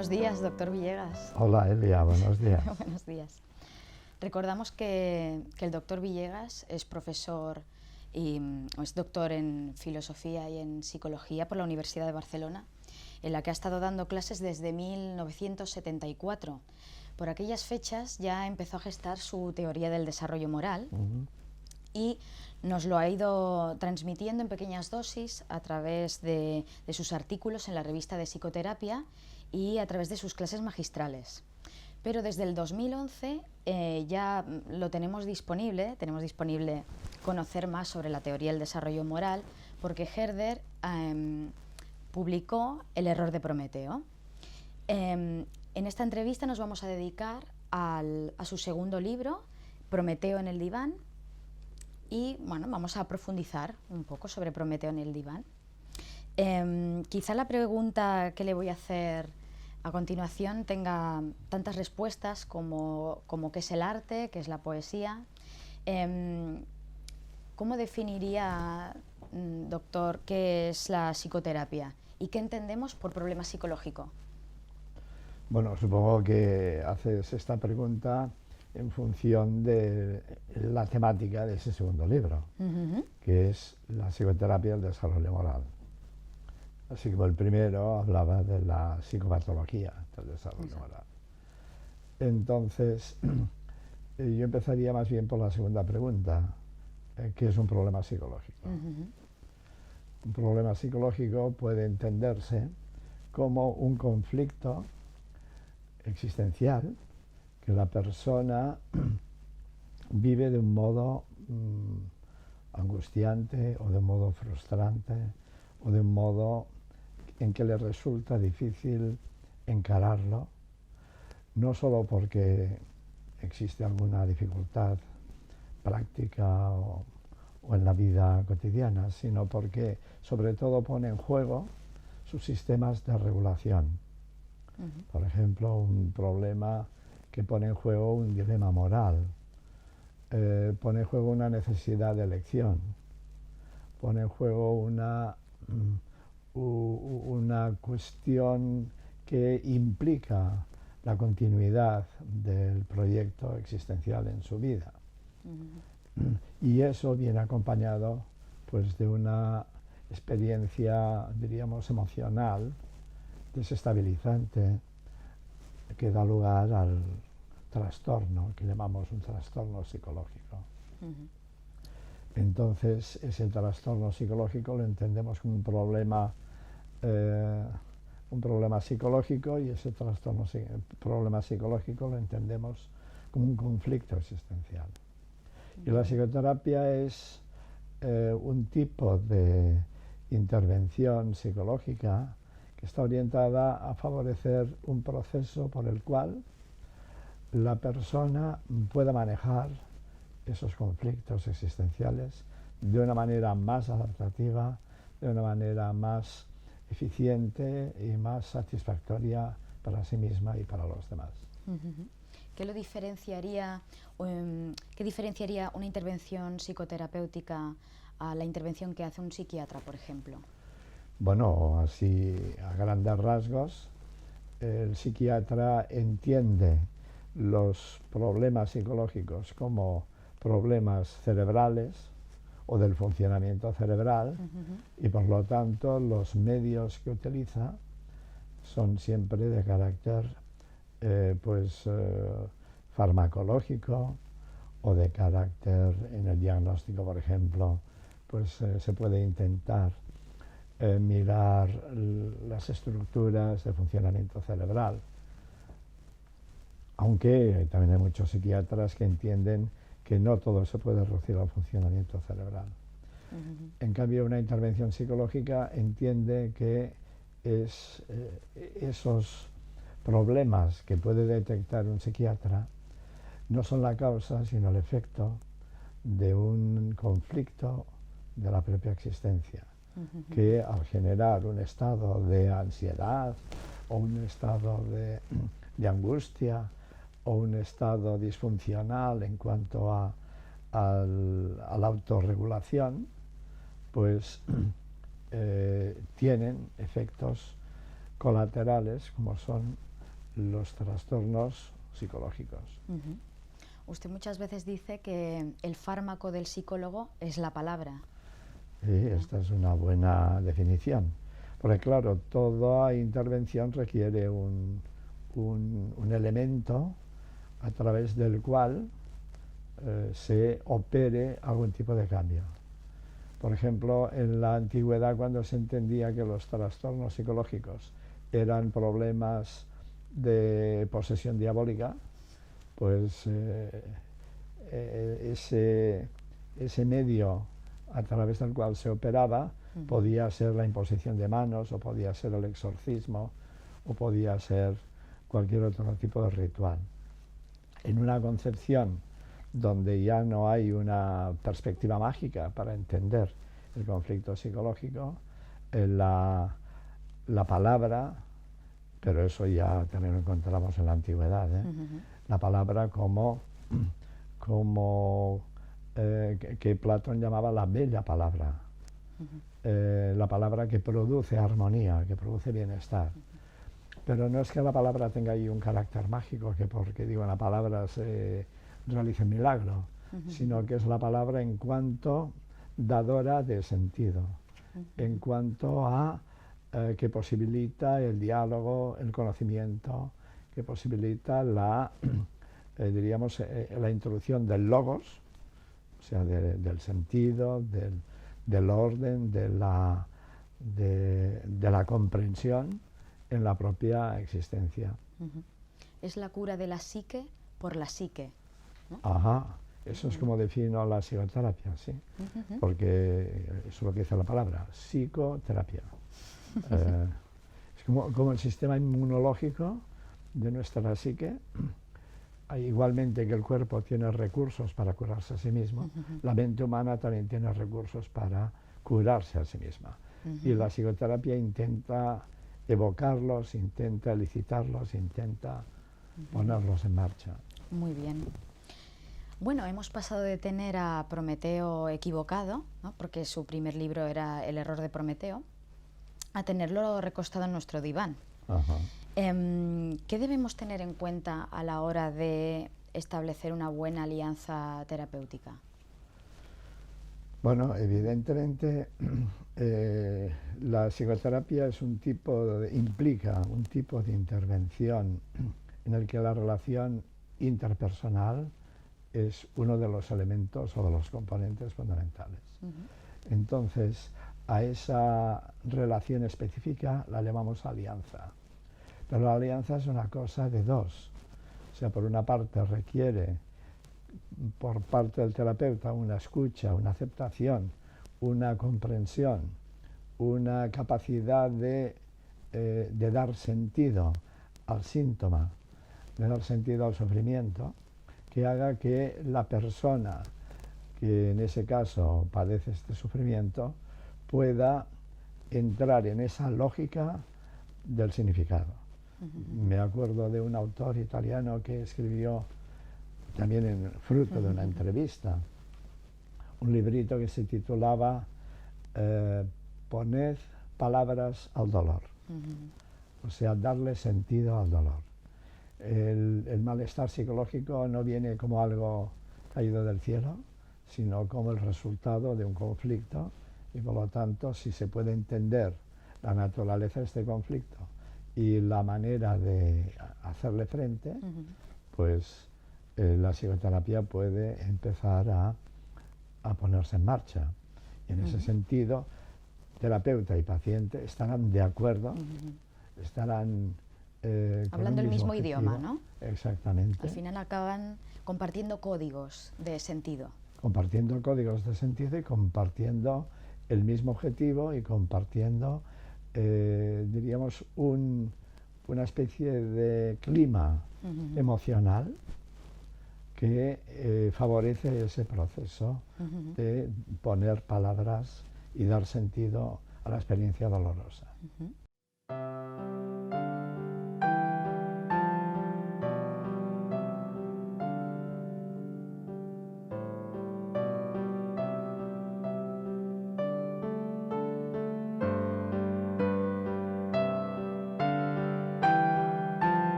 Buenos días, doctor Villegas. Hola, Elia, buenos días. Buenos días. Recordamos que el doctor Villegas es profesor y es doctor en filosofía y en psicología por la Universidad de Barcelona, en la que ha estado dando clases desde 1974. Por aquellas fechas ya empezó a gestar su teoría del desarrollo moral y nos lo ha ido transmitiendo en pequeñas dosis a través de sus artículos en la revista de psicoterapia y a través de sus clases magistrales. Pero desde el 2011 ya lo tenemos disponible conocer más sobre la teoría del desarrollo moral, porque Herder publicó El error de Prometeo. En esta entrevista nos vamos a dedicar a su segundo libro, Prometeo en el diván, y bueno, vamos a profundizar un poco sobre Prometeo en el diván. Quizá la pregunta que le voy a hacer a continuación tenga tantas respuestas como qué es el arte, qué es la poesía. ¿Cómo definiría, doctor, qué es la psicoterapia y qué entendemos por problema psicológico? Bueno, supongo que haces esta pregunta en función de la temática de ese segundo libro, que es la psicoterapia del desarrollo moral. Así como el primero hablaba de la psicopatología del desarrollo moral. Entonces, yo empezaría más bien por la segunda pregunta, ¿qué es un problema psicológico? Un problema psicológico puede entenderse como un conflicto existencial que la persona vive de un modo angustiante o de un modo frustrante o de un modo en que le resulta difícil encararlo, no solo porque existe alguna dificultad práctica o en la vida cotidiana, sino porque sobre todo pone en juego sus sistemas de regulación. Por ejemplo, un problema que pone en juego un dilema moral, pone en juego una necesidad de elección, pone en juego una cuestión que implica la continuidad del proyecto existencial en su vida. Y eso viene acompañado pues, de una experiencia, diríamos, emocional, desestabilizante, que da lugar al trastorno, que llamamos un trastorno psicológico. Entonces, ese trastorno psicológico lo entendemos como un problema psicológico, y ese problema psicológico lo entendemos como un conflicto existencial. Y la psicoterapia es un tipo de intervención psicológica que está orientada a favorecer un proceso por el cual la persona pueda manejar esos conflictos existenciales de una manera más adaptativa, de una manera más eficiente y más satisfactoria para sí misma y para los demás. ¿Qué diferenciaría una intervención psicoterapéutica a la intervención que hace un psiquiatra, por ejemplo? Bueno, así a grandes rasgos, el psiquiatra entiende los problemas psicológicos como problemas cerebrales o del funcionamiento cerebral, y por lo tanto los medios que utiliza son siempre de carácter farmacológico o de carácter en el diagnóstico, por ejemplo, pues se puede intentar mirar las estructuras de funcionamiento cerebral. Aunque también hay muchos psiquiatras que entienden que no todo se puede reducir al funcionamiento cerebral. En cambio, una intervención psicológica entiende que esos problemas que puede detectar un psiquiatra no son la causa, sino el efecto de un conflicto de la propia existencia, que al generar un estado de ansiedad o un estado de angustia o un estado disfuncional en cuanto a la autorregulación, pues tienen efectos colaterales como son los trastornos psicológicos. Usted muchas veces dice que el fármaco del psicólogo es la palabra. Sí, esta es una buena definición. Porque claro, toda intervención requiere un elemento a través del cual se opere algún tipo de cambio. Por ejemplo, en la antigüedad, cuando se entendía que los trastornos psicológicos eran problemas de posesión diabólica, pues ese medio a través del cual se operaba podía ser la imposición de manos, o podía ser el exorcismo, o podía ser cualquier otro tipo de ritual. En una concepción donde ya no hay una perspectiva mágica para entender el conflicto psicológico, la palabra, pero eso ya también lo encontramos en la antigüedad, la palabra como que Platón llamaba la bella palabra, la palabra que produce armonía, que produce bienestar. Pero no es que la palabra tenga ahí un carácter mágico, que porque digo la palabra se realice un milagro, sino que es la palabra en cuanto dadora de sentido, en cuanto a que posibilita el diálogo, el conocimiento, que posibilita la introducción del logos, o sea, del sentido, del orden, de la comprensión en la propia existencia. Es la cura de la psique por la psique, ¿no? Ajá, eso es como defino la psicoterapia, sí, porque eso es lo que dice la palabra, psicoterapia. Es como el sistema inmunológico de nuestra psique. Igualmente que el cuerpo tiene recursos para curarse a sí mismo, la mente humana también tiene recursos para curarse a sí misma. Y la psicoterapia intenta evocarlos, intenta elicitarlos, intenta ponerlos en marcha. Muy bien. Bueno, hemos pasado de tener a Prometeo equivocado, ¿no?, porque su primer libro era El error de Prometeo, a tenerlo recostado en nuestro diván. ¿Qué debemos tener en cuenta a la hora de establecer una buena alianza terapéutica? Bueno, evidentemente la psicoterapia es implica un tipo de intervención en el que la relación interpersonal es uno de los elementos o de los componentes fundamentales. Entonces, a esa relación específica la llamamos alianza. Pero la alianza es una cosa de dos. O sea, por una parte requiere por parte del terapeuta una escucha, una aceptación, una comprensión, una capacidad de dar sentido al síntoma, de dar sentido al sufrimiento, que haga que la persona que en ese caso padece este sufrimiento pueda entrar en esa lógica del significado. Me acuerdo de un autor italiano que escribió, también fruto de una entrevista, un librito que se titulaba Poned palabras al dolor, o sea, darle sentido al dolor. El malestar psicológico no viene como algo caído del cielo, sino como el resultado de un conflicto, y por lo tanto, si se puede entender la naturaleza de este conflicto y la manera de hacerle frente, pues la psicoterapia puede empezar a ponerse en marcha. Y en ese sentido, terapeuta y paciente estarán de acuerdo, estarán hablando el mismo idioma, ¿no? Exactamente. Al final acaban compartiendo códigos de sentido. Compartiendo códigos de sentido y compartiendo el mismo objetivo y compartiendo, diríamos, una especie de clima emocional que favorece ese proceso de poner palabras y dar sentido a la experiencia dolorosa.